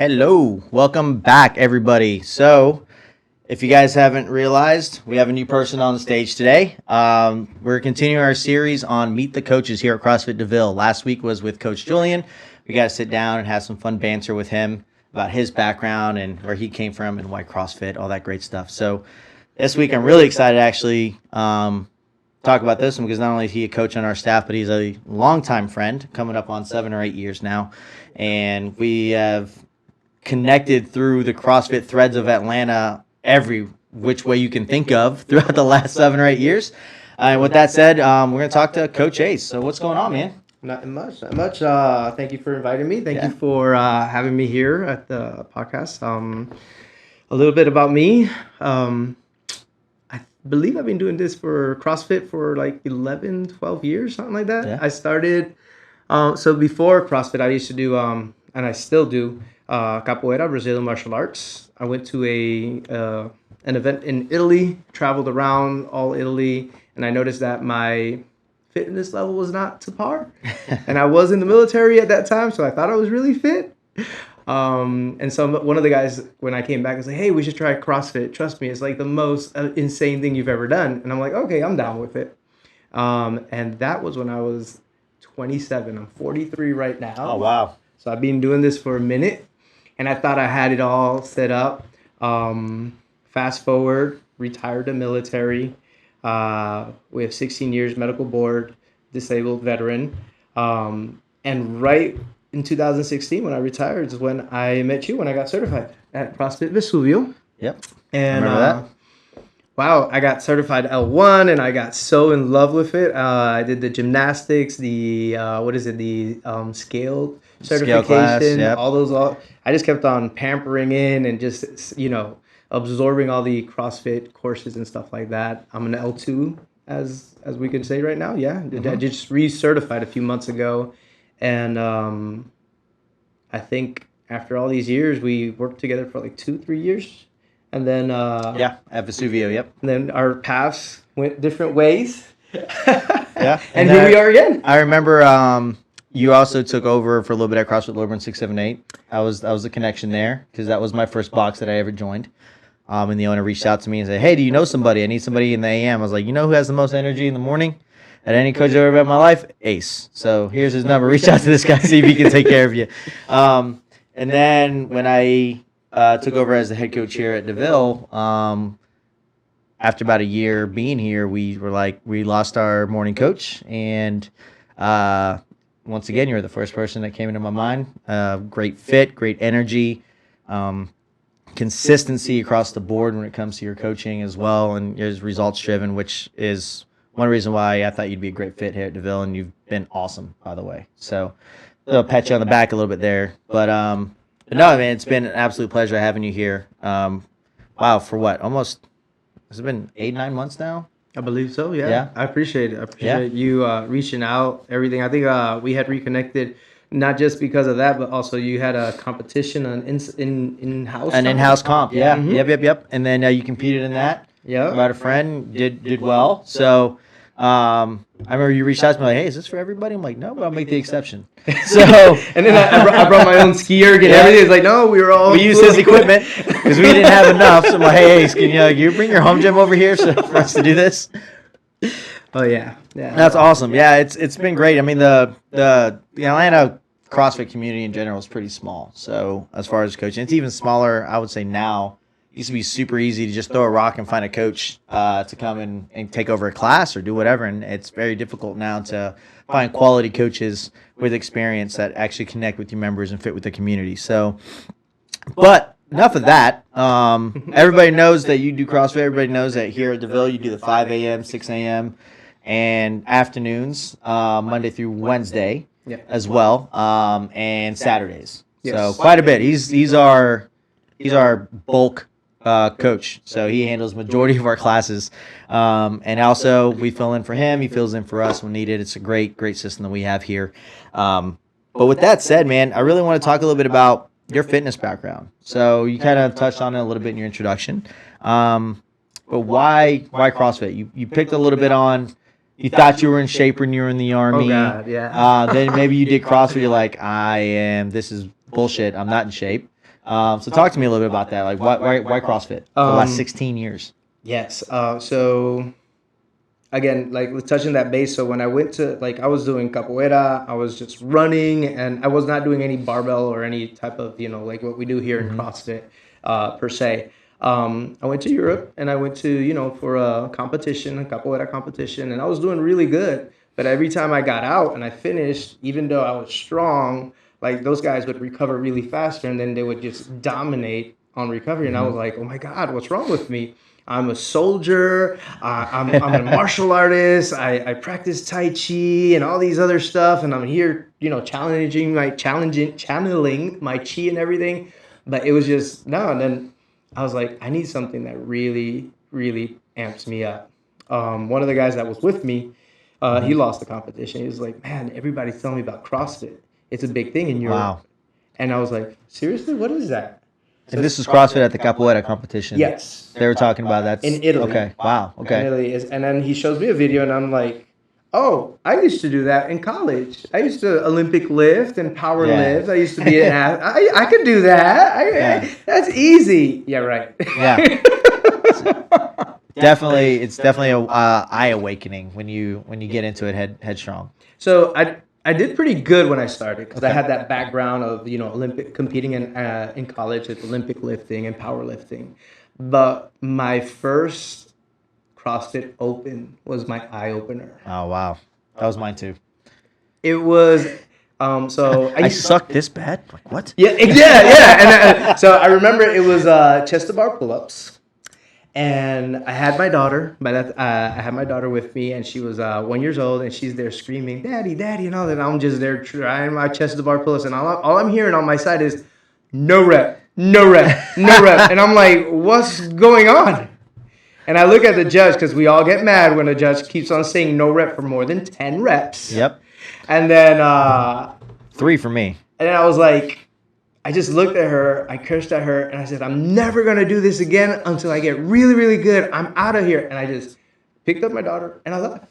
Hello, welcome back, everybody. So, if you guys haven't realized, we have a new person on the stage today. We're continuing our series on Meet the Coaches here at CrossFit Deville. Last week was with Coach Julian. We got to sit down and have some fun banter with him about his background and where he came from and why CrossFit, all that great stuff. So, this week I'm really excited to actually talk about this one because not only is he a coach on our staff, but he's a longtime friend, coming up on 7 or 8 years now. And we have connected through the CrossFit threads of Atlanta every which way you can think of throughout the last 7 or 8 years. And with that said, we're going to talk to Coach Ace. So what's going on, man? Not much. Thank you for inviting me. Thank you for having me here at the podcast. A little bit about me. I believe I've been doing this for CrossFit for like 11, 12 years, something like that. Yeah. I started, so before CrossFit, I used to do, and I still do, capoeira, Brazilian martial arts. I went to an event in Italy, traveled around all Italy, and I noticed that my fitness level was not to par. And I was in the military at that time, so I thought I was really fit. And so one of the guys, when I came back, was like, hey, we should try CrossFit. Trust me, it's like the most insane thing you've ever done. And I'm like, okay, I'm down with it. And that was when I was 27. I'm 43 right now. Oh, wow. So I've been doing this for a minute, and I thought I had it all set up. Fast forward, retired the military. We have 16 years, medical board, disabled veteran. And right in 2016, when I retired, is when I met you, when I got certified at CrossFit Vesuvio. Yep. And wow, I got certified L1, and I got so in love with it. I did the gymnastics, the scaled certification, class, yep. I just kept on pampering in and just, absorbing all the CrossFit courses and stuff like that. I'm an L2, as we can say right now. Yeah, mm-hmm. I just recertified a few months ago, and I think after all these years, we worked together for like 2-3 years, and then at Vesuvio, yep. And then our paths went different ways. Yeah, and here we are again. I remember. You also took over for a little bit at CrossFit Loburn 678. I was the connection there because that was my first box that I ever joined. And the owner reached out to me and said, hey, do you know somebody? I need somebody in the AM. I was like, you know who has the most energy in the morning at any coach I've ever met in my life? Ace. So here's his number. Reach out to this guy, see if he can take care of you. And then when I took over as the head coach here at Deville, after about a year being here, we lost our morning coach. And once again, you're the first person that came into my mind. Great fit, great energy, consistency across the board when it comes to your coaching as well, and is results driven, which is one reason why I thought you'd be a great fit here at Deville, and you've been awesome, by the way. So I'll pat you on the back a little bit there, but no, man, it's been an absolute pleasure having you here. Wow, for what? Almost, has it been 8-9 months now? I believe so, yeah. I appreciate it. I appreciate you reaching out, everything. I think we had reconnected, not just because of that, but also you had a competition, in-house. An in-house comp, yeah. Mm-hmm. Yep. And then you competed in that. Yeah. About a friend, did well. So I remember you reached out to me like, hey, is this for everybody? I'm like, no, but I'll make the exception. So and then I brought my own ski erg and everything. It's like, no, we used his equipment because we didn't have enough. So I'm like, hey, can you bring your home gym over here for us to do this? Oh yeah. That's awesome. Yeah, it's been great. I mean, the Atlanta CrossFit community in general is pretty small. So as far as coaching, it's even smaller, I would say now. It used to be super easy to just throw a rock and find a coach to come and take over a class or do whatever. And it's very difficult now to find quality coaches with experience that actually connect with your members and fit with the community. So, but enough of that. Everybody knows that you do CrossFit. Everybody knows that here at Deville you do the 5 a.m., 6 a.m., and afternoons, Monday through Wednesday as well, and Saturdays. Yes. So quite a bit. He's our bulk coach, so he handles majority of our classes, and also we fill in for him, he fills in for us when needed. It's a great system that we have here. But with that said, man, I really want to talk a little bit about your fitness background. So you kind of touched on it a little bit in your introduction, but why CrossFit? You picked a little bit on, you thought you were in shape when you were in the Army. Oh God, yeah. Then maybe you did CrossFit, you're like, this is bullshit, I'm not in shape. So talk to me a little bit about that. Like, why CrossFit for the last 16 years? Yes. So again, like touching that base. So when I went to, like, I was doing capoeira, I was just running, and I was not doing any barbell or any type of, like what we do here in CrossFit per se. I went to Europe, and I went to, for a competition, a capoeira competition, and I was doing really good. But every time I got out and I finished, even though I was strong, like those guys would recover really faster, and then they would just dominate on recovery. And I was like, oh my God, what's wrong with me? I'm a soldier. I'm a martial artist. I practice Tai Chi and all these other stuff, and I'm here, channeling my chi and everything. But it was just no. And then I was like, I need something that really, really amps me up. One of the guys that was with me, he lost the competition. He was like, man, everybody's telling me about CrossFit. It's a big thing in Europe. Wow. And I was like, seriously, what is that? And this is CrossFit at the capoeira competition. Yes. They were talking about that in Italy. Okay. Wow. Okay. In Italy and then he shows me a video, and I'm like, oh, I used to do that in college. I used to Olympic lift and power lift. I used to be an athlete. I could do that. That's easy. Yeah, right. Yeah. It's definitely a eye awakening when you get into it headstrong. So I did pretty good when I started because I had that background of Olympic competing in college at Olympic lifting and powerlifting. But my first CrossFit Open was my eye opener. Oh wow, that was mine too. It was so I sucked this bad. Like what? Yeah. And so I remember it was chest to bar pull-ups. And I had my daughter. By that, I had my daughter with me, and she was 1 year old, and she's there screaming, "Daddy, Daddy!" and all that. And I'm just there trying my chest to bar pull-ups, and all I'm hearing on my side is, "No rep, no rep, no rep." And I'm like, "What's going on?" And I look at the judge because we all get mad when a judge keeps on saying no rep for more than 10 reps. Yep. And then 3 for me. And then I was like, I just looked at her, I cursed at her, and I said, I'm never going to do this again until I get really, really good. I'm out of here. And I just picked up my daughter and I left.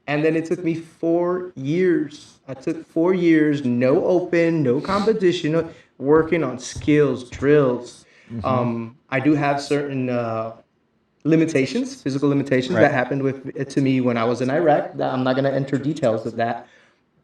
And then it took me 4 years. I took 4 years, no open, no competition, working on skills, drills. Mm-hmm. I do have certain limitations, physical limitations that happened to me when I was in Iraq. I'm not going to enter details of that.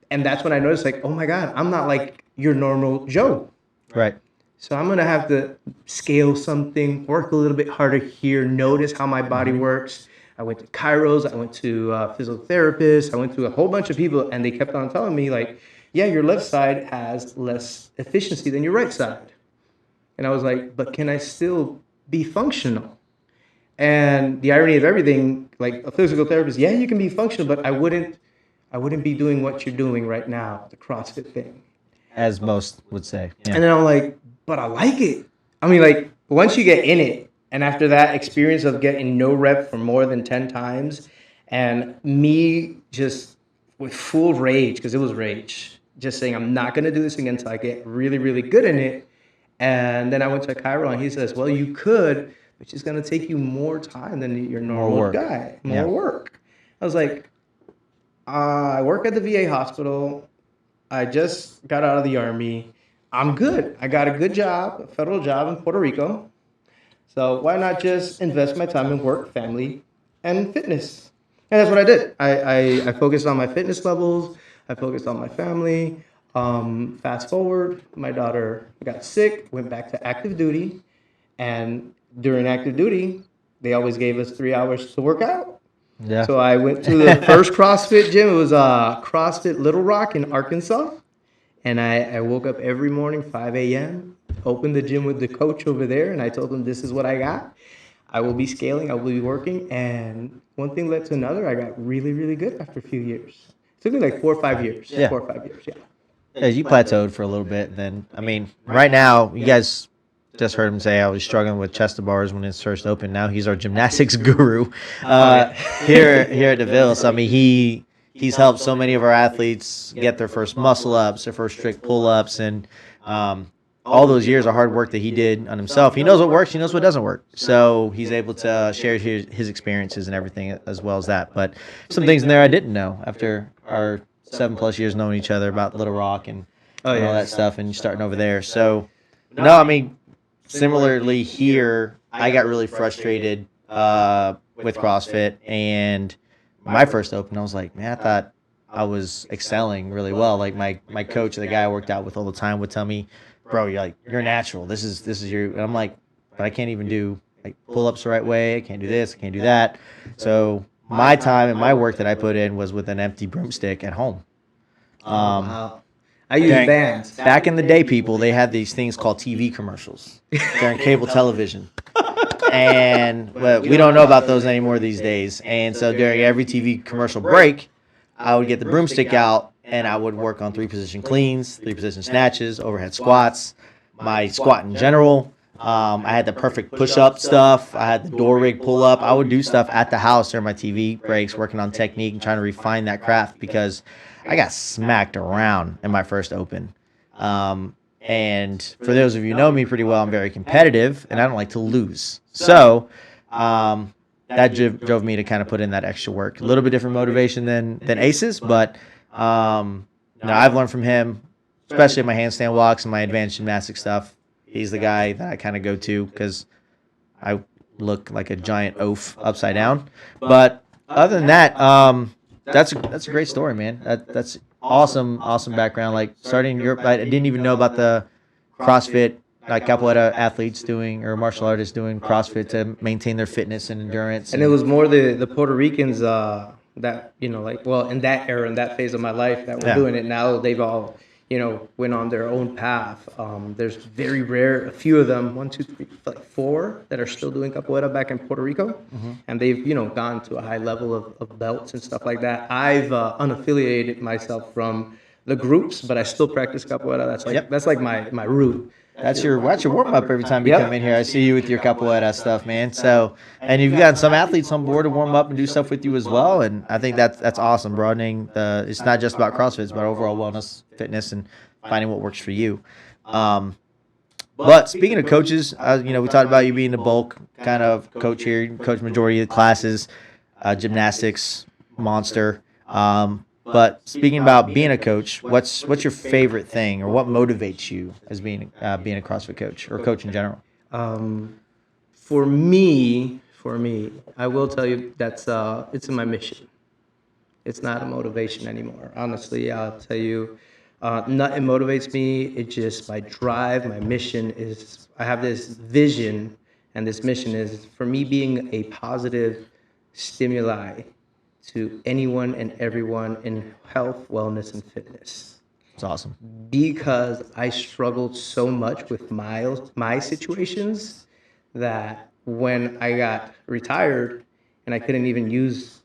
And that's when I noticed, like, oh my God, I'm not like your normal Joe. Right. So I'm going to have to scale something, work a little bit harder here, notice how my body works. I went to chiros, I went to physical therapists, I went to a whole bunch of people, and they kept on telling me, like, yeah, your left side has less efficiency than your right side. And I was like, but can I still be functional? And the irony of everything, like a physical therapist, yeah, you can be functional, but I wouldn't be doing what you're doing right now, the CrossFit thing. As most would say. Yeah. And then I'm like, but I like it. I mean, like, once you get in it, and after that experience of getting no rep for more than 10 times, and me just with full rage, because it was rage, just saying, I'm not going to do this again until I get really, really good in it. And then I went to a chiro, and he says, well, you could, but it's going to take you more time than your normal guy. More work. I was like, I work at the VA hospital. I just got out of the Army. I'm good. I got a good job, a federal job in Puerto Rico. So why not just invest my time in work, family, and fitness? And that's what I did. I focused on my fitness levels. I focused on my family. Fast forward, my daughter got sick, went back to active duty. And during active duty, they always gave us 3 hours to work out. Yeah. So I went to the first CrossFit gym. It was CrossFit Little Rock in Arkansas. And I woke up every morning, 5 a.m., opened the gym with the coach over there, and I told him, this is what I got. I will be scaling. I will be working. And one thing led to another. I got really, really good after a few years. It took me like 4 or 5 years. Yeah. 4 or 5 years, yeah. Yeah, you plateaued for a little bit. Then, I mean, right now, you guys just heard him say I was struggling with chest to bars when it's first opened. Now he's our gymnastics guru here at Deville. So, I mean, he's helped so many of our athletes get their first muscle ups, their first strict pull ups, and all those years of hard work that he did on himself. He knows what works. He knows what doesn't work. So he's able to share his experiences and everything as well as that. But some things in there I didn't know after our 7+ years knowing each other about Little Rock and all that stuff, and starting over there. So No, I mean, similarly here, I got really frustrated with CrossFit, and my first open, I was like, man, I thought I was excelling really well. Like my coach, the guy I worked out with all the time, would tell me, bro, you're natural. This is your. And I'm like, but I can't even do like pull ups the right way. I can't do this. I can't do that. So my time and my work that I put in was with an empty broomstick at home. Wow. I use bands. Back in the day, people, they had these things called TV commercials during cable television. And we don't know about those anymore these days. And so during every TV commercial break, I would get the broomstick out and I would work on 3-position cleans, 3-position snatches, overhead squats, my squat in general. I had the perfect push-up stuff. I had the door rig pull-up. I would do stuff at the house during my TV breaks, working on technique and trying to refine that craft because I got smacked around in my first open. And for those of you who know me pretty well, I'm very competitive and I don't like to lose. So that drove me to kind of put in that extra work. A little bit different motivation than Ace's, but I've learned from him, especially in my handstand walks and my advanced gymnastic stuff. He's the guy that I kind of go to because I look like a giant oaf upside down. But other than that, that's a great story, man. That's awesome background. Like starting in Europe, I didn't even know about the CrossFit, like capoeira athletes doing or martial artists doing CrossFit to maintain their fitness and endurance. And it was more the Puerto Ricans that in that era, in that phase of my life that were doing it. Now they've all went on their own path. There's very rare, a few of them, 1, 2, 3, like 4 that are still doing capoeira back in Puerto Rico. And they've, gone to a high level of belts and stuff like that. I've unaffiliated myself from the groups, but I still practice capoeira. That's like my root. That's your warm up every time you come in here. I see you with your capoeira stuff, man. So, and you've got some athletes on board to warm up and do stuff with you as well. And I think that's awesome. Broadening it's not just about CrossFit, it's about overall wellness, fitness, and finding what works for you. But speaking of coaches, we talked about you being the bulk kind of coach here, coach majority of the classes, gymnastics, monster. But speaking about being a coach, what's your favorite thing, or what motivates you as being a CrossFit coach or coach in general? For me, I will tell you that's it's in my mission. It's not a motivation anymore. Honestly, I'll tell you, nothing motivates me. It's just my drive. My mission is I have this vision, and this mission is for me being a positive stimuli to anyone and everyone in health, wellness, and fitness. It's awesome. Because I struggled so much with my situations that when I got retired and I couldn't even use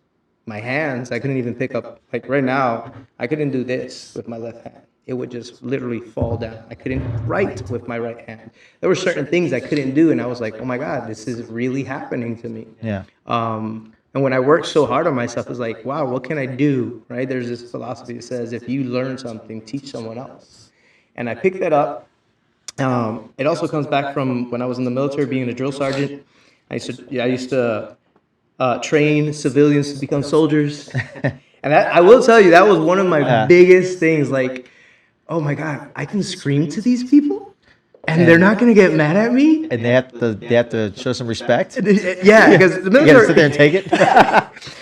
my hands, I couldn't even pick up, like right now, I couldn't do this with my left hand. It would just literally fall down. I couldn't write with my right hand. There were certain things I couldn't do, and I was like, oh my God, this is really happening to me. Yeah. And when I worked so hard on myself, it's like, wow, what can I do, right? There's this philosophy that says, if you learn something, teach someone else. And I picked that up. It also comes back from when I was in the military, being a drill sergeant. I used to train civilians to become soldiers. And I will tell you, that was one of my biggest things. Like, oh my God, I can scream to these people? And they're not going to get mad at me? And they have to show some respect? Yeah, because the military... You got to sit there and take it?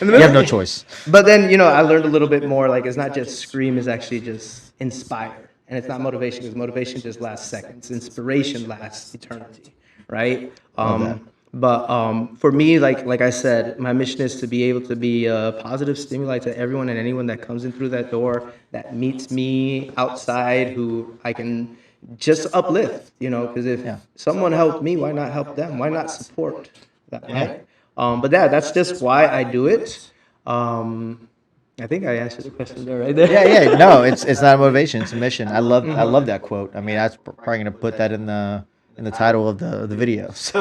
You have no choice. But then, I learned a little bit more. Like, it's not just scream, it's actually just inspire. And it's not motivation, because motivation just lasts seconds. Inspiration lasts eternity, right? But for me, like I said, my mission is to be able to be a positive stimuli to everyone and anyone that comes in through that door, that meets me outside, who I can... just uplift, because if someone helped me, why not help them? Why not support that, right? But that's just why I do it. I think I answered the question there, right there. Yeah. No, it's not a motivation; it's a mission. I love that quote. I mean, that's probably going to put that in the title of the video. So,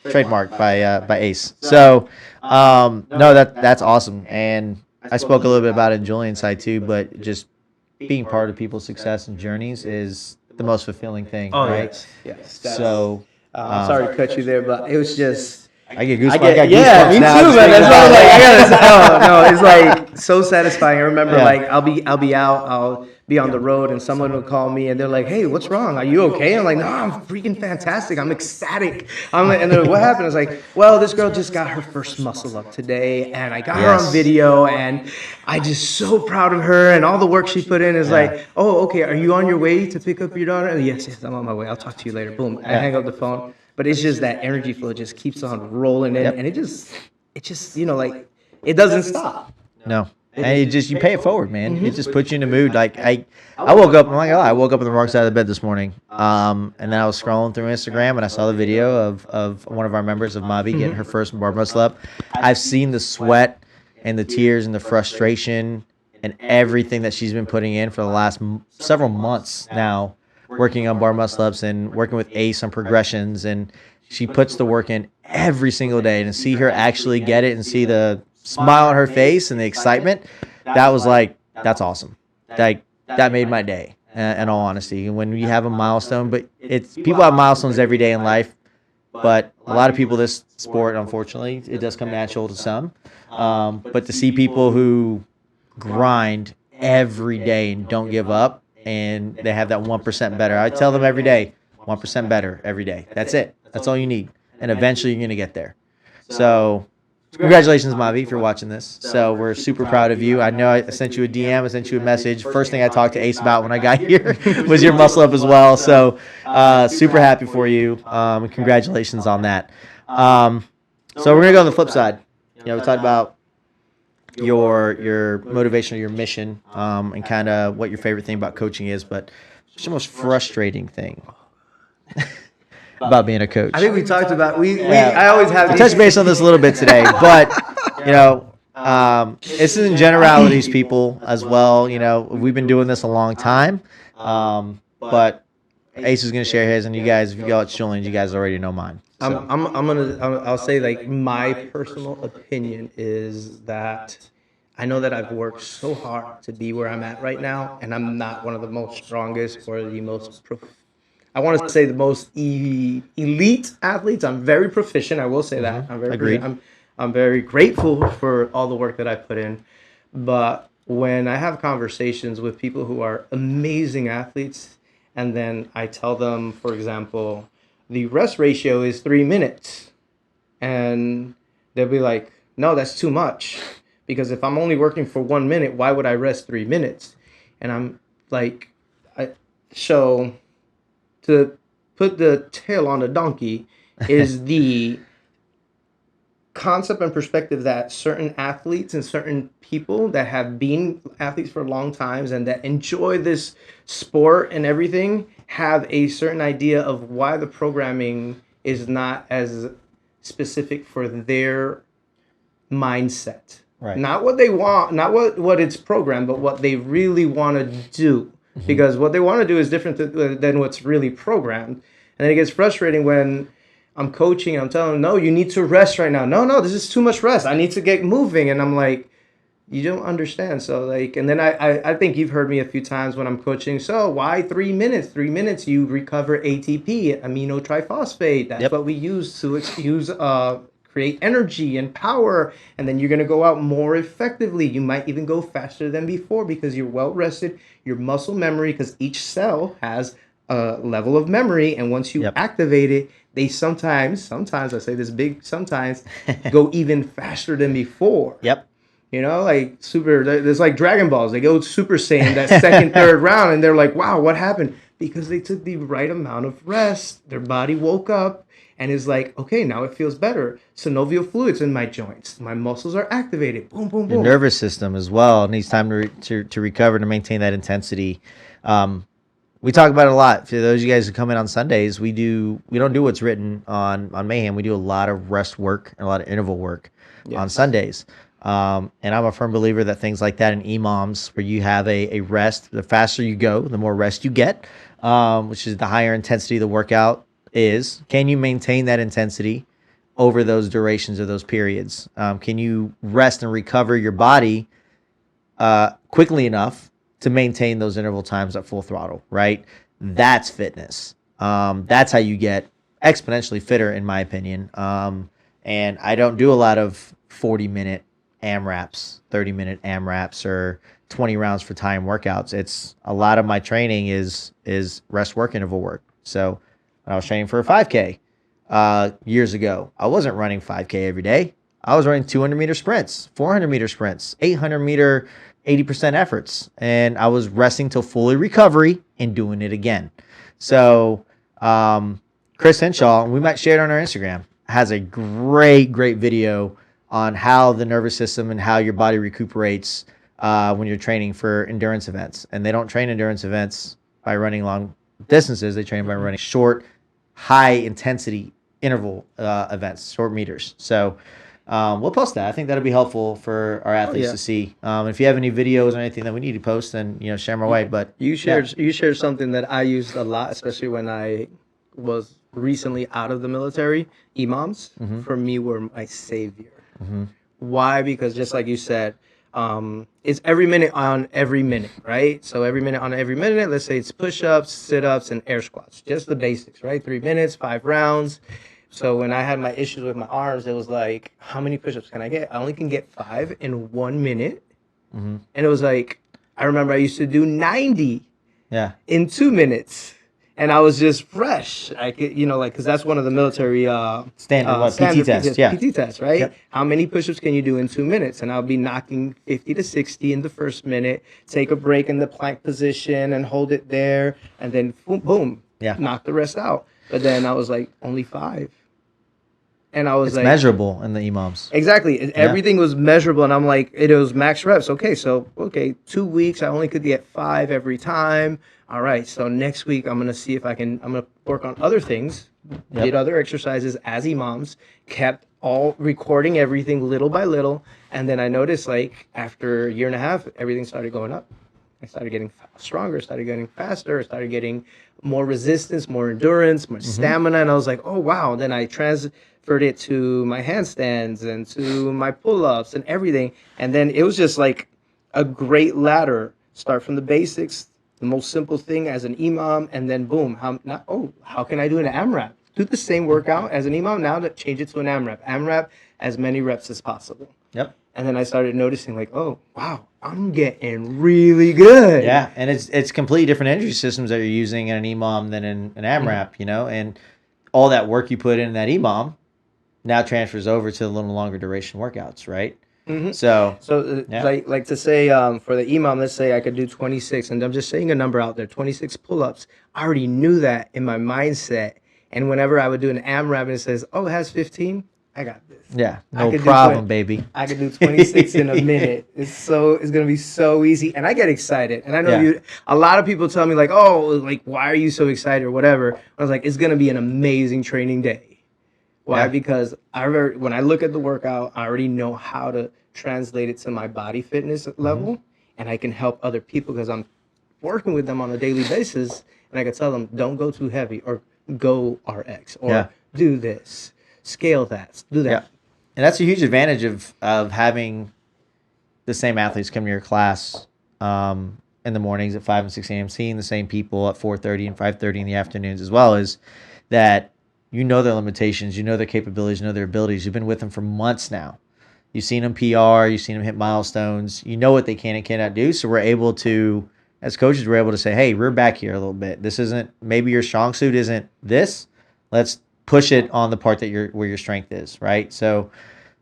trademarked by Ace. So, no, that's awesome. And I spoke a little bit about it in Julian's side too, but just being part of people's success and journeys is the most fulfilling thing, right? Yes. So, I'm sorry to cut you there, but it was just... I get goosebumps. Yeah, me too, man. That's why I was like, it's like so satisfying. I remember, like, I'll be out, I'll be on the road and someone will call me and they're like, hey, what's wrong? Are you okay? I'm like, no, I'm freaking fantastic. I'm ecstatic. And they're like, what happened? I was like, well, this girl just got her first muscle up today and I got her on video and I just so proud of her and all the work she put in is like, oh, okay, are you on your way to pick up your daughter? And yes, I'm on my way. I'll talk to you later. Boom. I hang up the phone. But it's just that energy flow just keeps on rolling in and it just, like, it doesn't stop. No. And you pay it forward, man. It just puts you in the mood. Like I woke up, I'm like, I woke up on the wrong side of the bed this morning. And then I was scrolling through Instagram and I saw the video of one of our members of Mavi getting her first bar muscle up. I've seen the sweat and the tears and the frustration and everything that she's been putting in for the last several months now, working on bar muscle ups and working with Ace on progressions. And she puts the work in every single day. And to see her actually get it and see the smile on her face and the excitement, that was like, that's awesome. Like, that made my day, in all honesty. And when you have a milestone, but people have milestones every day in life, but a lot of people, this sport, unfortunately, it does come natural to some. But to see people who grind every day and don't give up, and they have that 1% better. I tell them every day, 1% better every day. That's it. That's all you need. And eventually you're going to get there. So congratulations, Mavi, if you're watching this. So we're super proud of you. I know I sent you a DM, I sent you a message. First thing I talked to Ace about when I got here was your muscle up as well. So super happy for you. And congratulations on that. So we're going to go on the flip side. We talked about your motivation or your mission and kind of what your favorite thing about coaching is, but what's the most frustrating thing about being a coach? I think we talked about I always have we touched base on this a little bit today, but this is in generalities, people, as well. We've been doing this a long time, but Ace is going to share his, and you guys, if you go at Julian, you guys already know mine. So. I'll say, like, my personal opinion is that I know that I've worked so hard to be where I'm at right now, and I'm not one of the most strongest or the most I want to say the most elite athletes. I'm very proficient. I will say that. I'm very Agreed. I'm very grateful for all the work that I put in. But when I have conversations with people who are amazing athletes, and then I tell them, for example, the rest ratio is 3 minutes, and they'll be like, no, that's too much. Because if I'm only working for 1 minute, why would I rest 3 minutes? And I'm like, so to put the tail on the donkey is the concept and perspective that certain athletes and certain people that have been athletes for long times and that enjoy this sport and everything have a certain idea of why the programming is not as specific for their mindset. Right. Not what they want, not what it's programmed, but what they really want to do. Mm-hmm. Because what they want to do is different than what's really programmed. And then it gets frustrating when I'm coaching and I'm telling them, no, you need to rest right now. No, this is too much rest. I need to get moving. And I'm like, you don't understand. So, like, and then I think you've heard me a few times when I'm coaching. So why 3 minutes? 3 minutes, you recover ATP, amino triphosphate. That's what we use to create energy and power, and then you're going to go out more effectively. You might even go faster than before because you're well rested. Your muscle memory, because each cell has a level of memory, and once you activate it, they sometimes I say this big sometimes go even faster than before. Like there's like Dragon Balls. They go Super Saiyan that second, third round, and they're like, wow, what happened? Because they took the right amount of rest. Their body woke up and is like, okay, now it feels better. Synovial fluids in my joints. My muscles are activated. Boom, boom, boom. Your nervous system as well needs time to recover, to maintain that intensity. We talk about it a lot. For those of you guys who come in on Sundays, we don't do what's written on Mayhem. We do a lot of rest work and a lot of interval work on Sundays. And I'm a firm believer that things like that in EMOMs, where you have a rest, the faster you go, the more rest you get, which is the higher intensity the workout is. Can you maintain that intensity over those durations of those periods? Can you rest and recover your body quickly enough to maintain those interval times at full throttle, right? That's fitness. That's how you get exponentially fitter, in my opinion. And I don't do a lot of 40-minute AMRAPs, 30-minute AMRAPs or 20 rounds for time workouts. It's a lot of my training is rest work interval work. So when I was training for a 5K years ago, I wasn't running 5K every day. I was running 200-meter sprints, 400-meter sprints, 800-meter 80% efforts, and I was resting till fully recovery and doing it again. So Chris Henshaw, we might share it on our Instagram, has a great video on how the nervous system and how your body recuperates when you're training for endurance events. And they don't train endurance events by running long distances. They train by running short, high intensity interval events, short meters. So we'll post that. I think that'll be helpful for our athletes to see. If you have any videos or anything that we need to post, then share them our way. But you shared something that I used a lot, especially when I was recently out of the military. Imams for me were my savior. Why? Because just like you said, it's every minute on every minute, right? So every minute on every minute, let's say it's push-ups, sit-ups, and air squats, just the basics, right? 3 minutes, 5 rounds. So when I had my issues with my arms, it was like, how many push-ups can I get? I only can get 5 in 1 minute. And it was like, I remember I used to do 90 in 2 minutes. And I was just fresh. I could, because that's one of the military standard PT tests. PT tests, right? Yep. How many push-ups can you do in 2 minutes? And I'll be knocking 50 to 60 in the first minute, take a break in the plank position and hold it there, and then boom, knock the rest out. But then I was like, only 5. And I was measurable in the imams. Exactly. Everything was measurable. And I'm like, it was max reps. Okay, 2 weeks, I only could get 5 every time. All right, so next week I'm going to see if I'm going to work on other things, did other exercises as imams, kept all recording everything little by little. And then I noticed after a year and a half, everything started going up. I started getting stronger, started getting faster, started getting more resistance, more endurance, more stamina. And I was like, oh, wow. Then I transferred it to my handstands and to my pull-ups and everything. And then it was just like a great ladder. Start from the basics, the most simple thing as an imam, and then boom, how can I do an AMRAP? Do the same workout as an imam, now that change it to an AMRAP. AMRAP as many reps as possible. Yep. And then I started noticing oh, wow, I'm getting really good. Yeah, and it's completely different energy systems that you're using in an imam than in an AMRAP, and all that work you put in that imam now transfers over to the little longer duration workouts, right? So like to say for the imam, let's say I could do 26, and I'm just saying a number out there, 26 pull-ups. I already knew that in my mindset, and whenever I would do an AMRAP and it says, oh, it has 15, I got this. Yeah, no problem, baby. I could do 26 in a minute. It's gonna be so easy, and I get excited. And I know a lot of people tell me why are you so excited or whatever. I was like, it's gonna be an amazing training day. Why? Because when I look at the workout, I already know how to translate it to my body fitness level, and I can help other people because I'm working with them on a daily basis, and I can tell them, don't go too heavy, or go RX, or do this, scale that, do that. Yeah. And that's a huge advantage of having the same athletes come to your class in the mornings at 5 and 6 a.m., seeing the same people at 4:30 and 5:30 in the afternoons as well, is that their limitations, their capabilities, their abilities. You've been with them for months now. You've seen them PR, you've seen them hit milestones. You know what they can and cannot do. So we're able to, as coaches, we're able to say, hey, rear back here a little bit. This isn't, maybe your strong suit isn't this. Let's push it on the part that where your strength is, right? So,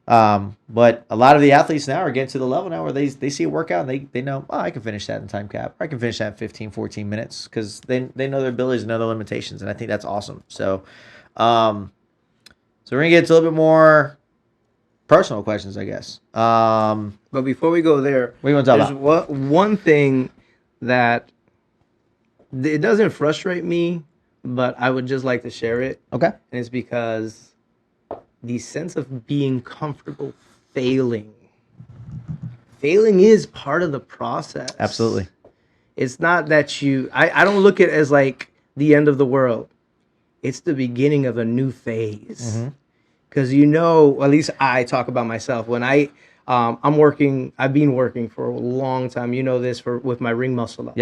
but a lot of the athletes now are getting to the level now where they see a workout and they know, oh, I can finish that in time cap. Or I can finish that in 15, 14 minutes because they know their abilities and know their limitations. And I think that's awesome. So, so we're going to get to a little bit more personal questions, I guess. But before we go there, what do you want to talk about? One thing that it doesn't frustrate me, but I would just like to share it. Okay. And it's because the sense of being comfortable failing is part of the process. Absolutely. It's not that I don't look at it as like the end of the world. It's the beginning of a new phase. Because at least I talk about myself. When I've been working for a long time. You know this with my ring muscle ups.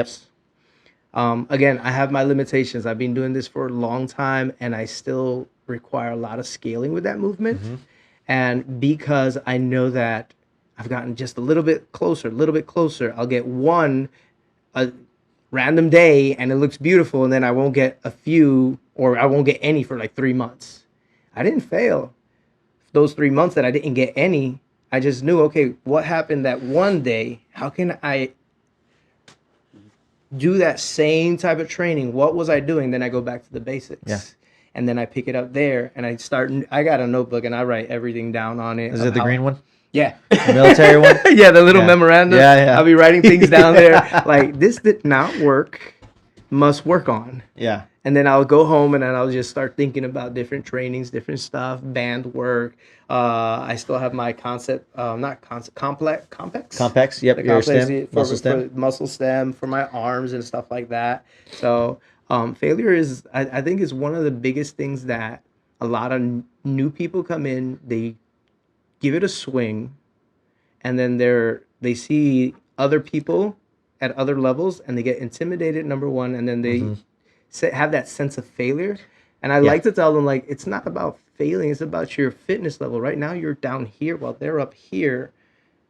Yep. Again, I have my limitations. I've been doing this for a long time, and I still require a lot of scaling with that movement. And because I know that I've gotten just a little bit closer. I'll get a random day and it looks beautiful, and then I won't get a few, or I won't get any for like 3 months. I didn't fail. Those 3 months that I didn't get any, I just knew, okay, what happened that one day? How can I do that same type of training? What was I doing? Then I go back to the basics. Yeah. And then I pick it up there, and I got a notebook, and I write everything down on it. Is it the green one? Yeah. The military one? Yeah, the little memorandum. Yeah. I'll be writing things down there. Like, this did not work, must work on. Yeah. And then I'll go home, and then I'll just start thinking about different trainings, different stuff, band work. I still have my complex. Complex, yep, The your complex stem, for, muscle stem. for muscle stem for my arms and stuff like that. So failure is, I think, is one of the biggest things that a lot of new people come in. They give it a swing, and then they see other people at other levels, and they get intimidated. Number one, and then they have that sense of failure. And I like to tell them, like, it's not about failing, it's about your fitness level. Right now you're down here while they're up here.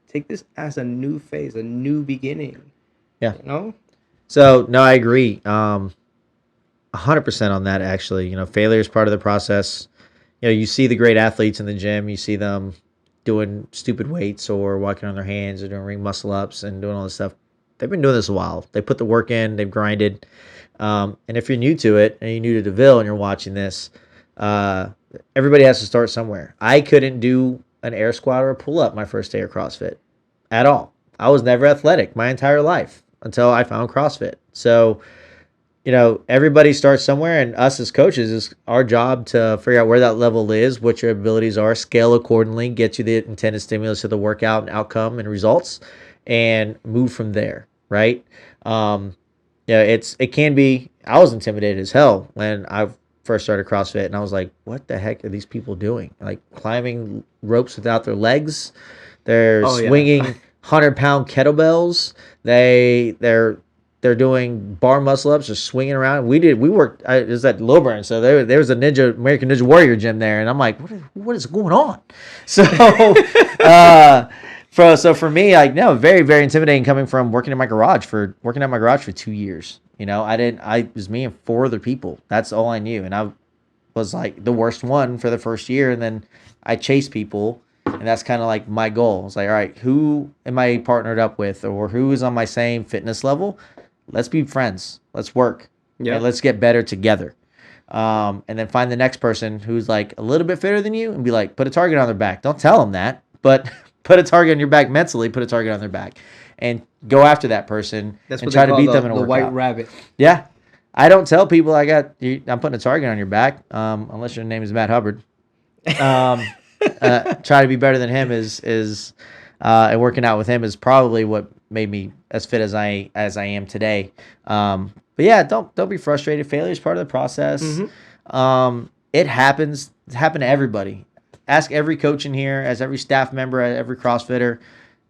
Take this as a new phase, a new beginning. Yeah. You know? So, no, I agree. 100% on that, actually. Failure is part of the process. You see the great athletes in the gym, you see them doing stupid weights or walking on their hands or doing ring muscle ups and doing all this stuff. They've been doing this a while. They put the work in, they've grinded. And if you're new to it and you're new to Deville and you're watching this, everybody has to start somewhere. I couldn't do an air squat or a pull up my first day of CrossFit at all. I was never athletic my entire life until I found CrossFit. So, everybody starts somewhere, and us as coaches, is our job to figure out where that level is, what your abilities are, scale accordingly, get you the intended stimulus of the workout and outcome and results, and move from there, right? It can be. I was intimidated as hell when I first started CrossFit, and I was like, "What the heck are these people doing? Like climbing ropes without their legs? They're swinging 100-pound kettlebells. They're doing bar muscle ups or swinging around. We worked. It was at Lilburn, so there was a American Ninja Warrior gym there, and I'm like, what is going on? So, for me, very, very intimidating coming from working at my garage for 2 years. It was me and 4 other people. That's all I knew, and I was like the worst one for the first year, and then I chased people. And that's kind of like my goal. It's like, all right, who am I partnered up with, or who is on my same fitness level? Let's be friends. Let's work. Yeah. And let's get better together. And then find the next person who's like a little bit fitter than you and be like, put a target on their back. Don't tell them that, but put a target on your back mentally, put a target on their back and go after that person and try to beat them in a workout. The white rabbit. Yeah. I don't tell people I'm putting a target on your back, unless your name is Matt Hubbard. Try to be better than him and working out with him is probably what made me as fit as I am today. But yeah, don't be frustrated. Failure is part of the process. It happens. It's happened to everybody. Ask every coach in here, as every staff member, every CrossFitter.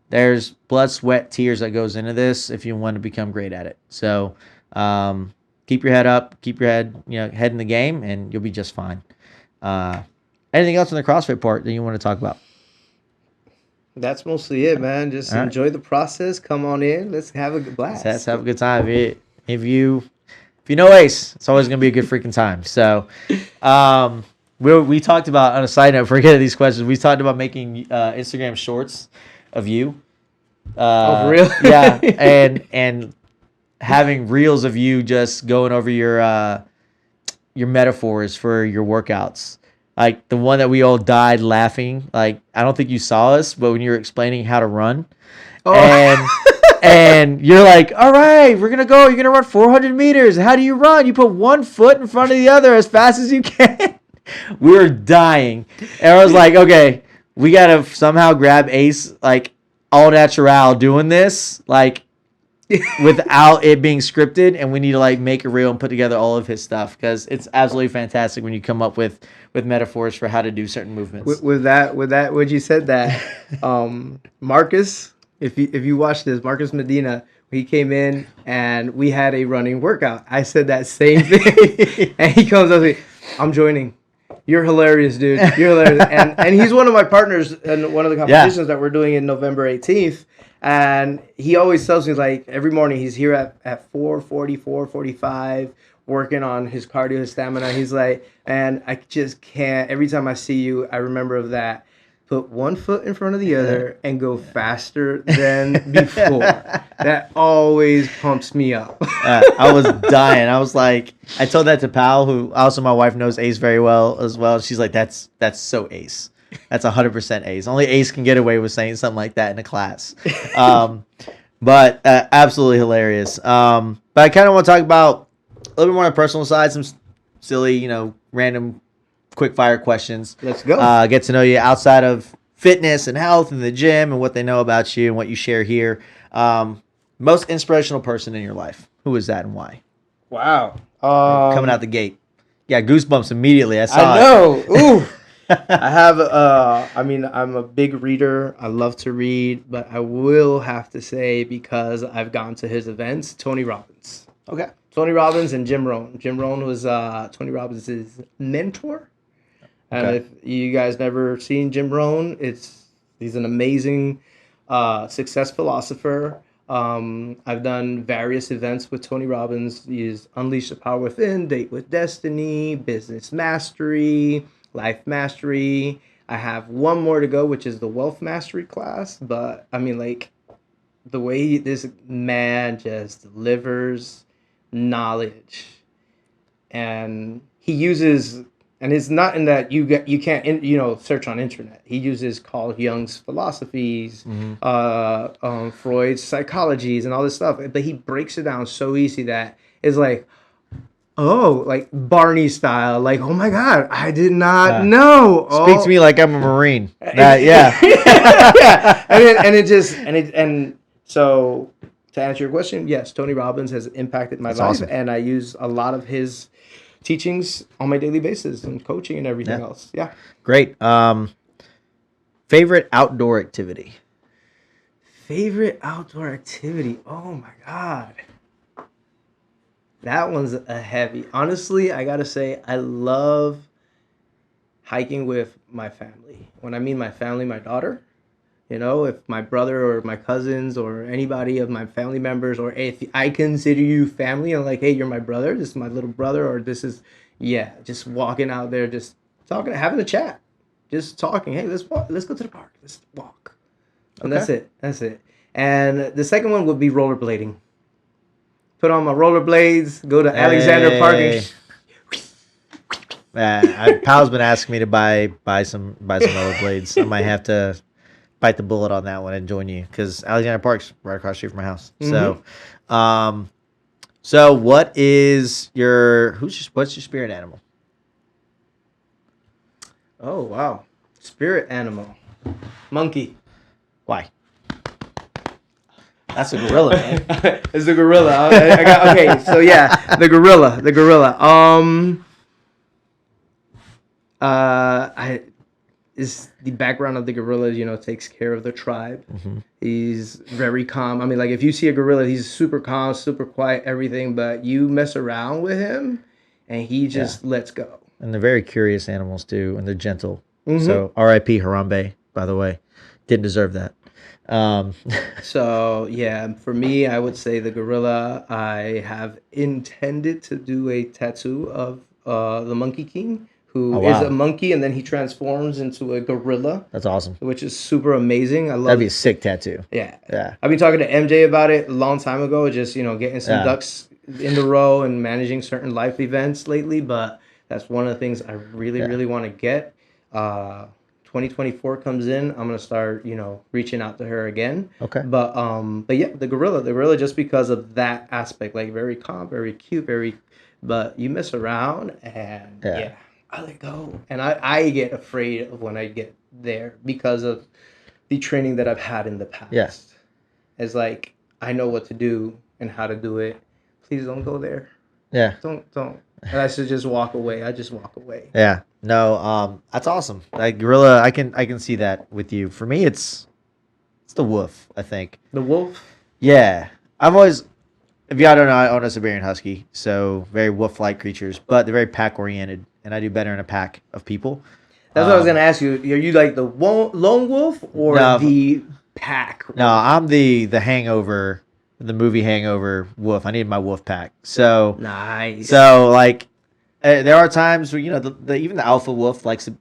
There's blood, sweat, tears that goes into this if you want to become great at it. So keep your head up, keep your head in the game, and you'll be just fine. Anything else on the CrossFit part that you want to talk about? That's mostly it, man. Just enjoy the process. Come on in. Let's have a blast. Let's have a good time. If you know Ace, it's always going to be a good freaking time. So we talked about, on a side note, forget these questions, we talked about making Instagram shorts of you. For real? Yeah. And having reels of you just going over your metaphors for your workouts. Like the one that we all died laughing. Like, I don't think you saw us, but when you were explaining how to run, and you're like, all right, we're going to go. You're going to run 400 meters. How do you run? You put one foot in front of the other as fast as you can. We were dying. And I was like, okay, we got to somehow grab Ace, like, all natural doing this, like, without it being scripted, and we need to like make a reel and put together all of his stuff, because it's absolutely fantastic when you come up with metaphors for how to do certain movements. With that, when you said that, Marcus, if you watch this, Marcus Medina, he came in and we had a running workout. I said that same thing, and he comes up to me, I'm joining. You're hilarious, dude. You're hilarious. And he's one of my partners in one of the competitions that we're doing in November 18th. And he always tells me, like, every morning he's here at 4:40, 4:45, working on his cardio, his stamina. He's like, and I just can't. Every time I see you, I remember of that. Put one foot in front of the other and go faster than before. That always pumps me up. I was dying. I was like, I told that to Pal, who also my wife knows Ace very well as well. She's like, that's so Ace. That's 100% Ace. Only Ace can get away with saying something like that in a class. But absolutely hilarious. But I kind of want to talk about a little bit more on the personal side, some silly, random quick fire questions. Let's go. Get to know you outside of fitness and health and the gym and what they know about you and what you share here. Most inspirational person in your life. Who is that and why? Wow. Coming out the gate. Yeah, goosebumps immediately. I know. Ooh. I have, I'm a big reader. I love to read, but I will have to say, because I've gone to his events, Tony Robbins. Okay. Tony Robbins and Jim Rohn. Jim Rohn was Tony Robbins' mentor. And if you guys never seen Jim Rohn, he's an amazing success philosopher. I've done various events with Tony Robbins. He's Unleash the Power Within, Date with Destiny, Business Mastery, Life Mastery. I have one more to go, which is the Wealth Mastery class. But I mean, like, the way this man just delivers knowledge, and he uses, and it's not in that you can't search on internet. He uses Carl Jung's philosophies, Freud's psychologies, and all this stuff. But he breaks it down so easy that it's like, oh, like Barney style. Like, oh my God, I did not know. Speak to me like I'm a Marine. Yeah. And so to answer your question, yes, Tony Robbins has impacted my life, awesome. And I use a lot of his teachings on my daily basis and coaching and everything else. Yeah. Great. Favorite outdoor activity? Favorite outdoor activity? Oh my God. That one's a heavy. Honestly, I gotta say, I love hiking with my family. When I mean my family, my daughter. If my brother or my cousins or anybody of my family members, or if I consider you family, I'm like, hey, you're my brother, this is my little brother, or this is, just walking out there, just talking, having a chat, just talking. Hey, let's walk, let's go to the park, let's walk. And that's it. And the second one would be rollerblading. Put on my rollerblades, go to Alexander Park. And Pal's been asking me to buy some rollerblades. I might have to bite the bullet on that one and join you, because Alexander Park's right across the street from my house. Mm-hmm. So what is what's your spirit animal? Oh wow, spirit animal, monkey. Why? That's a gorilla, man. It's a gorilla. Okay, so yeah, the gorilla. Is the background of the gorilla, takes care of the tribe. Mm-hmm. He's very calm. I mean, like, if you see a gorilla, he's super calm, super quiet, everything, but you mess around with him and he just lets go. And they're very curious animals too, and they're gentle. Mm-hmm. So R.I.P. Harambe, by the way. Didn't deserve that. So yeah, for me, I would say the gorilla. I have intended to do a tattoo of the Monkey King, who is a monkey, and then he transforms into a gorilla. That's awesome. Which is super amazing. I love. That'd be a sick tattoo. Yeah. I've been talking to MJ about it a long time ago. Just getting some ducks in the row and managing certain life events lately. But that's one of the things I really want to get. 2024 comes in, I'm gonna start, reaching out to her again. Okay. But yeah, the gorilla, just because of that aspect, like very calm, very cute, but you mess around and I let go, and I get afraid of when I get there because of the training that I've had in the past. Yes. It's like, I know what to do and how to do it. Please don't go there. Yeah. Don't. And I should just walk away. I just walk away. Yeah. No, that's awesome. Like gorilla, I can see that with you. For me, it's the wolf, I think. The wolf? Yeah. I've always, if y'all don't know, I own a Siberian Husky, so very wolf-like creatures, but they're very pack-oriented. and I do better in a pack of people. That's what I was gonna ask you. Are you like the lone wolf or the pack? No, I'm the Hangover, the movie Hangover wolf. I need my wolf pack. So nice. So like, there are times where even the alpha wolf likes to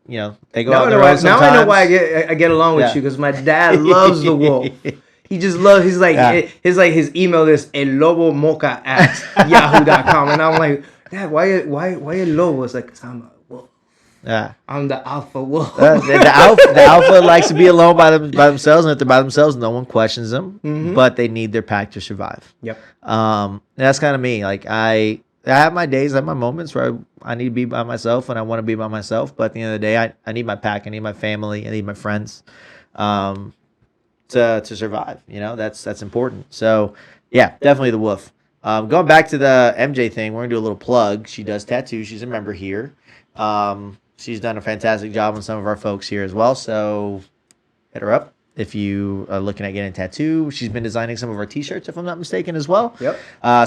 they go out on their own sometimes. Now I know why I get along with you, because my dad loves the wolf. He just loves. He's like his email is elobomoca@yahoo.com, and I'm like, Dad, why a lobo? It's like, 'cause I'm a wolf. Yeah, I'm the alpha wolf. The alpha likes to be alone by themselves, and if they're by themselves, no one questions them. Mm-hmm. But they need their pack to survive. Yep. That's kind of me. Like I have my days, I have my moments where I need to be by myself, and I want to be by myself. But at the end of the day, I need my pack. I need my family. I need my friends. To survive, that's important. So yeah, definitely the wolf. Going back to the MJ thing, we're gonna do a little plug. She does tattoos. She's a member here. She's done a fantastic job on some of our folks here as well. So hit her up if you are looking at getting a tattoo. She's been designing some of our t-shirts, if I'm not mistaken, as well. Yep.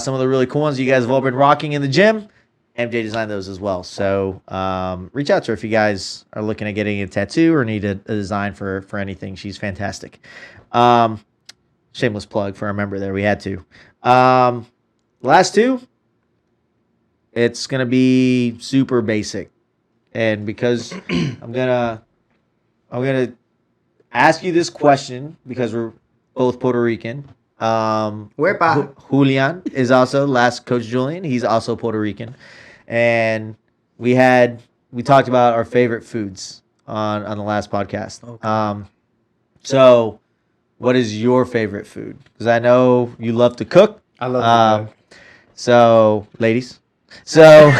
Some of the really cool ones you guys have all been rocking in the gym. MJ designed those as well. So reach out to her if you guys are looking at getting a tattoo or need a design for anything. She's fantastic. Shameless plug for our member there. We had to. Last two, it's going to be super basic. And because I'm gonna ask you this question because we're both Puerto Rican. Julian is also, last Coach Julian, he's also Puerto Rican. And we talked about our favorite foods on the last podcast. Okay. So what is your favorite food? Because I know you love to cook. I love to cook. So, ladies. So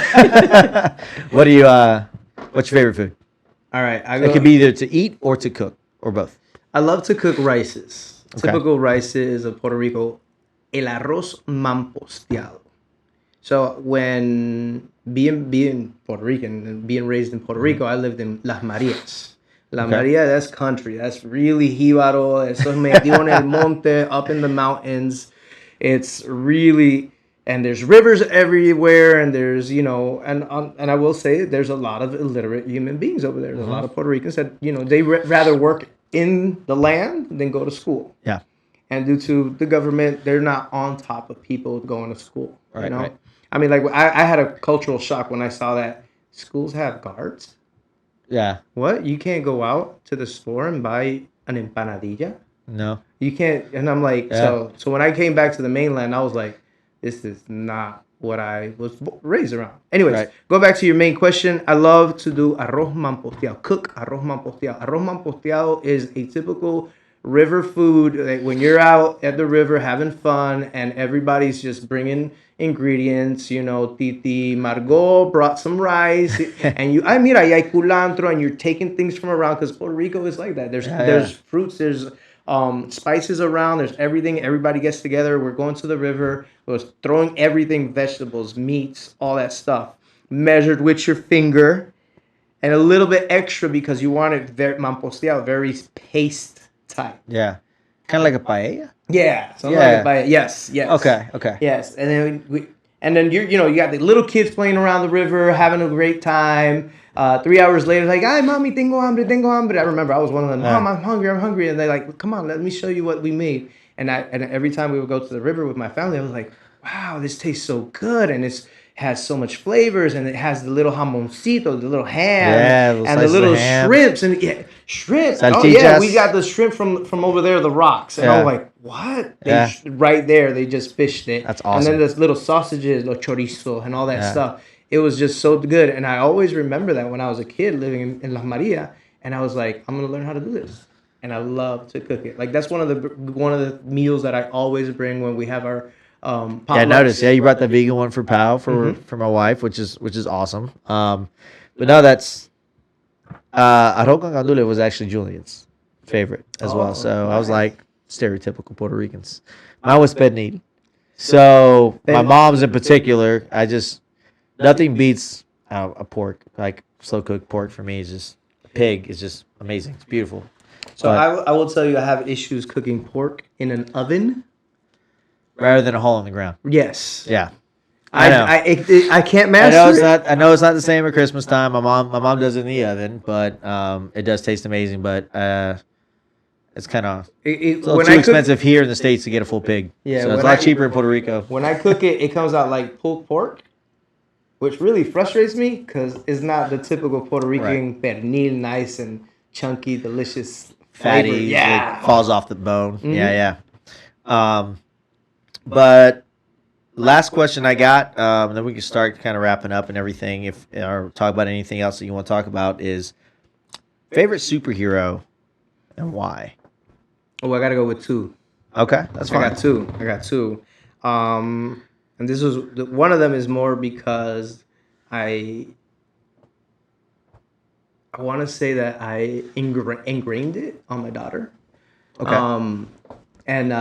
what's your favorite food? All right. It could be either to eat or to cook or both. I love to cook rices. Okay. Typical rices of Puerto Rico. El arroz mamposteado. So when being Puerto Rican and being raised in Puerto Rico, I lived in Las Marias. Maria, that's country. That's really jíbaro. Eso es metido en el monte, up in the mountains. It's really, and there's rivers everywhere, and there's, and I will say there's a lot of illiterate human beings over there. There's a lot of Puerto Ricans that, they rather work in the land than go to school. Yeah. And due to the government, they're not on top of people going to school. Right, right. I mean, like, I had a cultural shock when I saw that schools have guards. Yeah. What? You can't go out to the store and buy an empanadilla? No. You can't. And I'm like, yeah. So when I came back to the mainland, I was like, this is not what I was raised around. Anyways, Go back to your main question. I love to do arroz mamposteado. Cook arroz mamposteado. Arroz mamposteado is a typical river food. Like when you're out at the river having fun and everybody's just bringing ingredients, Titi Margot brought some rice and y hay culantro, and you're taking things from around, because Puerto Rico is like that. There's fruits, there's spices around, there's everything. Everybody gets together. We're going to the river. We're throwing everything, vegetables, meats, all that stuff, measured with your finger, and a little bit extra because you want it very mamposteado, very paste type. Yeah. Kind of like a paella? Yeah. Something like a paella. Yes. Okay. Yes. And then you got the little kids playing around the river, having a great time. 3 hours later, like, ay, mommy, tengo hambre. I remember I was one of them, Mom, I'm hungry. And they're like, come on, let me show you what we made. And every time we would go to the river with my family, I was like, wow, this tastes so good. And it has so much flavors, and it has the little jamoncito, the little ham, and the little shrimps, and shrimp. Salchichas. Oh yeah, we got the shrimp from over there, the rocks, and I was like, what? Right there, they just fished it. That's awesome. And then the little sausages, the chorizo, and all that stuff. It was just so good, and I always remember that when I was a kid living in Las Maria, and I was like, I'm gonna learn how to do this, and I love to cook it. Like that's one of the meals that I always bring when we have our potlucks. I noticed. Yeah, you brought the vegan one for Pal for my wife, which is awesome. But no, that's arroz con gandules was actually Julian's favorite as well. So nice. I was like stereotypical Puerto Ricans. Mine was pernil. So my mom's in particular, nothing beats a pork, like slow cooked pork for me. Is just pig is just amazing. It's beautiful. So I will tell you, I have issues cooking pork in an oven rather than a hole in the ground. Yes. Yeah. I know. I can't I master know it's it. not. I know it's not the same at Christmas time. My mom does it in the oven, but it does taste amazing. But it's kind of a little When too I cook, expensive here in the States to get a full pig. yeah, So it's a when lot I cheaper in Puerto Rico. when I cook it, it comes out like pulled pork, which really frustrates me because it's not the typical Puerto Rican pernil, nice and chunky, delicious flavor. Fatty, Yeah. like falls off the bone. Mhm. Yeah. But last question I got, and then we can start kind of wrapping up and everything. If or talk about anything else that you want to talk about is favorite superhero and why. Oh, I gotta go with two. Okay, that's fine. I got two. And this was one of them is more because I want to say that I ingrained it on my daughter. Okay. And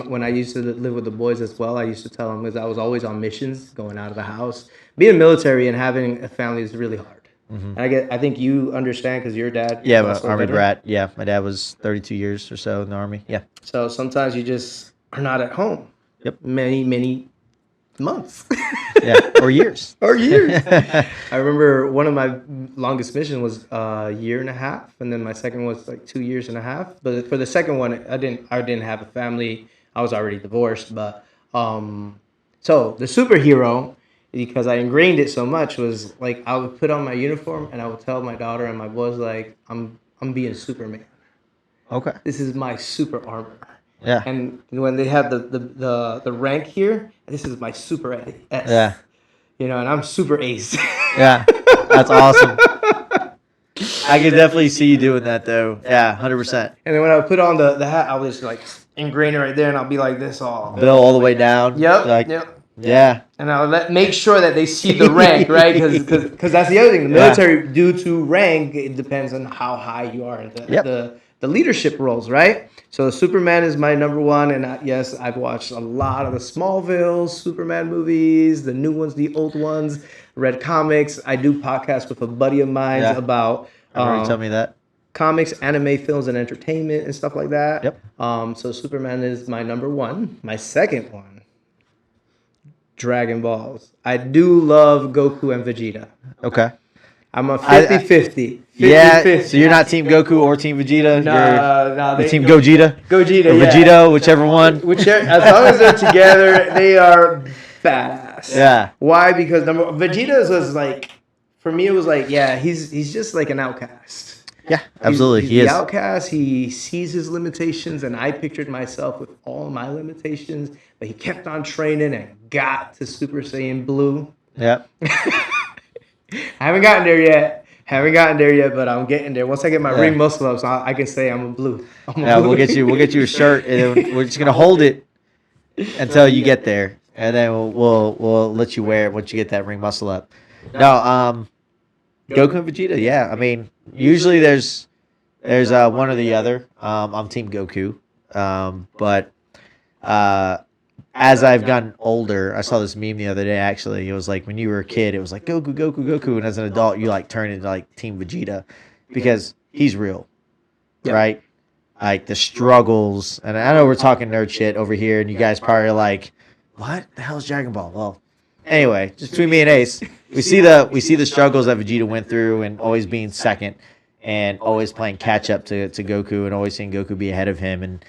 when I used to live with the boys as well, I used to tell them because I was always on missions, going out of the house. Being military and having a family is really hard. Mm-hmm. And I think you understand because your dad. Yeah, was but also a Army veteran. brat. Yeah, my dad was 32 years or so in the Army. Yeah. So sometimes you just are not at home. Yep. Many months. Yeah, or years. Or years. I remember one of my longest missions was a year and a half, and then my second was like 2 years and a half. But for the second one, I didn't have a family. I was already divorced. But so the superhero, because I ingrained it so much, was like I would put on my uniform and I would tell my daughter and my boys like I'm being Superman. Okay. This is my super armor. Yeah. And when they had the rank here, this is my super S. Yeah. You know, and I'm super ace. Yeah. That's awesome. I can definitely see you doing that though. Yeah, 100%. And then when I would put on the hat, I was like ingrain it right there, and I'll be like this all. Bill all the way down. Yep. Like, Yep. yeah. And I'll make sure that they see the rank, right? Because that's the other thing. The military, due to rank, it depends on how high you are in the leadership roles, right? So Superman is my number one, and yes, I've watched a lot of the Smallville Superman movies, the new ones, the old ones, read comics. I do podcasts with a buddy of mine about Tell me that. comics, anime, films, and entertainment and stuff like that. Yep. So Superman is my number one. My second one, Dragon Balls. I do love Goku and Vegeta. Okay. I'm a 50-50. Yeah, so you're not Team Goku or Team Vegeta? No, you're Team Gogeta? Gogeta, or Vegito, whichever one. As long as they're together, they are badass. Yeah. Why? Because Vegeta was like, for me, it was like, yeah, he's just like an outcast. Yeah, absolutely. He's he is. the outcast. He sees his limitations, and I pictured myself with all my limitations, but he kept on training and got to Super Saiyan Blue. Yeah. I haven't gotten there yet, but I'm getting there. Once I get my ring muscle up, so I can say I'm a blue. We'll get you a shirt, and then we're just gonna hold it until you get there, and then we'll let you wear it once you get that ring muscle up. No, Goku and Vegeta. Yeah, I mean, usually there's one or the other. I'm Team Goku, but as I've gotten older, I saw this meme the other day. Actually, it was like when you were a kid, it was like Goku, Goku, Goku, and as an adult, you like turn into like Team Vegeta because he's real, right? Like the struggles, and I know we're talking nerd shit over here, and you guys probably are like, "What the hell is Dragon Ball?" Well, anyway, just between me and Ace, we see the struggles that Vegeta went through, and always being second, and always playing catch up to Goku, and always seeing Goku be ahead of him, and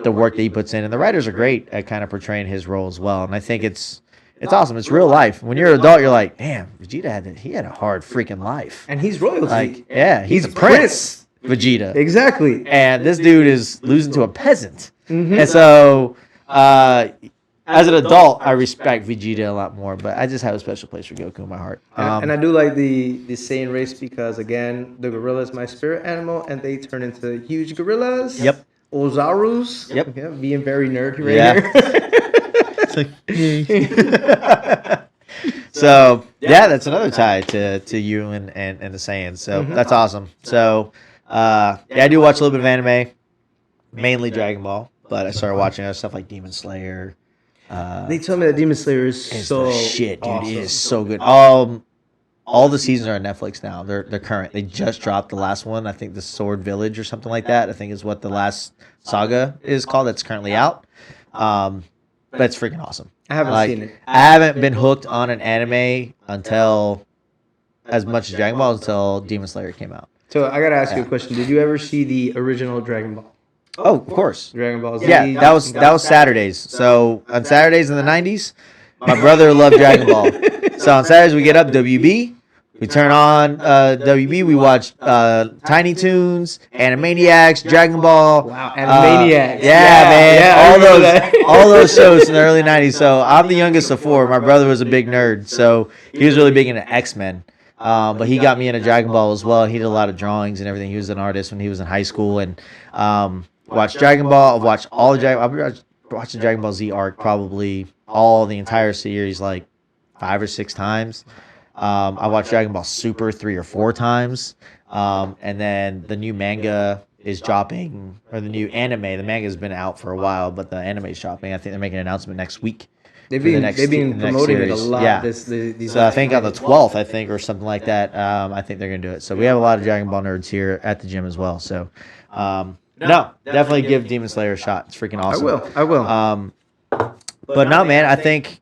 the work that he puts in, and the writers are great at kind of portraying his role as well. And I think it's awesome. It's real life. When you're an adult, you're like, damn, Vegeta had a hard freaking life. And he's royalty. Like, yeah, he's a prince, Vegeta. Exactly. And this dude is losing to a peasant. Mm-hmm. And so, as an adult, I respect Vegeta a lot more. But I just have a special place for Goku in my heart. And I do like the Saiyan race because, again, the gorilla is my spirit animal, and they turn into huge gorillas. Yep. Ozarus. Yep. Yeah, being very nerdy here. So that's another tie to you and the Saiyans. So that's awesome. So I do watch a little bit of anime, mainly Dragon Ball, but I started watching other stuff like Demon Slayer. They told me that Demon Slayer is so shit, dude. awesome. It is so good. All the seasons are on Netflix now. They're current. They just dropped the last one. I think the Sword Village or something like that. I think is what the last saga is called. That's currently out. That's freaking awesome. I haven't Like, seen it. I haven't been hooked on an anime until as much as Dragon Ball until Demon Slayer came out. So I gotta ask you a Yeah. question. Did you ever see the original Dragon Ball? Oh, of course. Dragon Ball Z. Yeah, that was Saturdays. So on Saturdays in the 90s, my brother loved Dragon Ball. So on Saturdays we get up WB. We turn on WB. We watch Tiny Toons, Animaniacs, Dragon Ball. Wow, Animaniacs. Yeah, man. Yeah, I remember that. all those shows in the early 90s. So I'm the youngest of four. My brother was a big nerd. So he was really big into X-Men. But he got me into Dragon Ball as well. He did a lot of drawings and everything. He was an artist when he was in high school. And watched Dragon Ball. I've watched all the Dragon. I've watched the Dragon Ball Z arc probably all the entire series like 5 or 6 times. I watched Dragon Ball Super 3 or 4 times. And then the new manga is dropping, or the new anime. The manga has been out for a while, but the anime is dropping. I think they're making an announcement next week. They've been promoting it a lot. Yeah. These So I think on the 12th, I think, or something like that, I think they're going to do it. So we have a lot of Dragon Ball nerds here at the gym as well. So, no, definitely give Demon Slayer a shot. It's freaking awesome. I will. But no, man, I think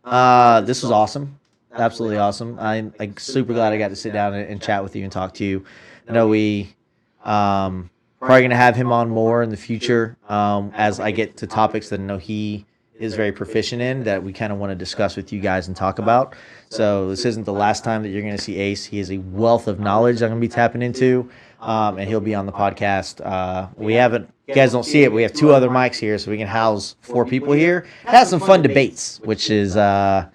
this was awesome. Absolutely awesome. I'm like super glad I got to sit down and chat with you and talk to you. I know we probably going to have him on more in the future as I get to topics that I know he is very proficient in that we kind of want to discuss with you guys and talk about. So this isn't the last time that you're going to see Ace. He is a wealth of knowledge I'm going to be tapping into, and he'll be on the podcast. We haven't, you guys don't see it, we have 2 other mics here, so we can house 4 people here. Have some fun debates, which is kind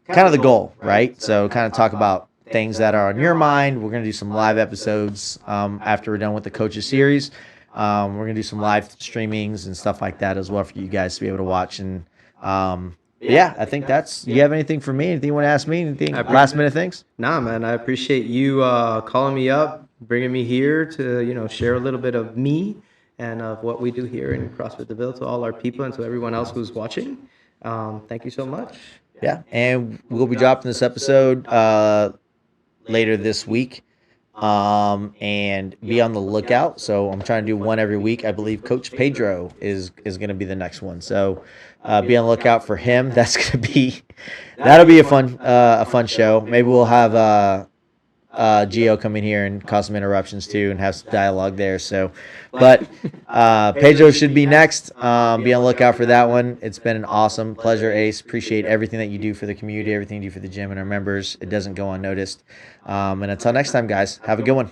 of the goal, right? So kind of talk about things that are on your mind. We're going to do some live episodes after we're done with the coaches series. We're going to do some live streamings and stuff like that as well for you guys to be able to watch. And yeah, I think that's, you have anything for me? Anything you want to ask me? Anything last minute things? Nah, man, I appreciate you calling me up, bringing me here to, share a little bit of me and of what we do here in CrossFit Deville to all our people and to everyone else who's watching. Thank you so much. Yeah, and we'll be dropping this episode later this week. And be on the lookout. So I'm trying to do one every week. I believe Coach Pedro is going to be the next one. So be on the lookout for him. That'll be a fun show. Maybe we'll have Gio come in here and cause some interruptions too and have some dialogue there. So, but Pedro should be next. Be on the lookout for that one. It's been an awesome pleasure, Ace. Appreciate everything that you do for the community, everything you do for the gym and our members. It doesn't go unnoticed. And until next time, guys, have a good one.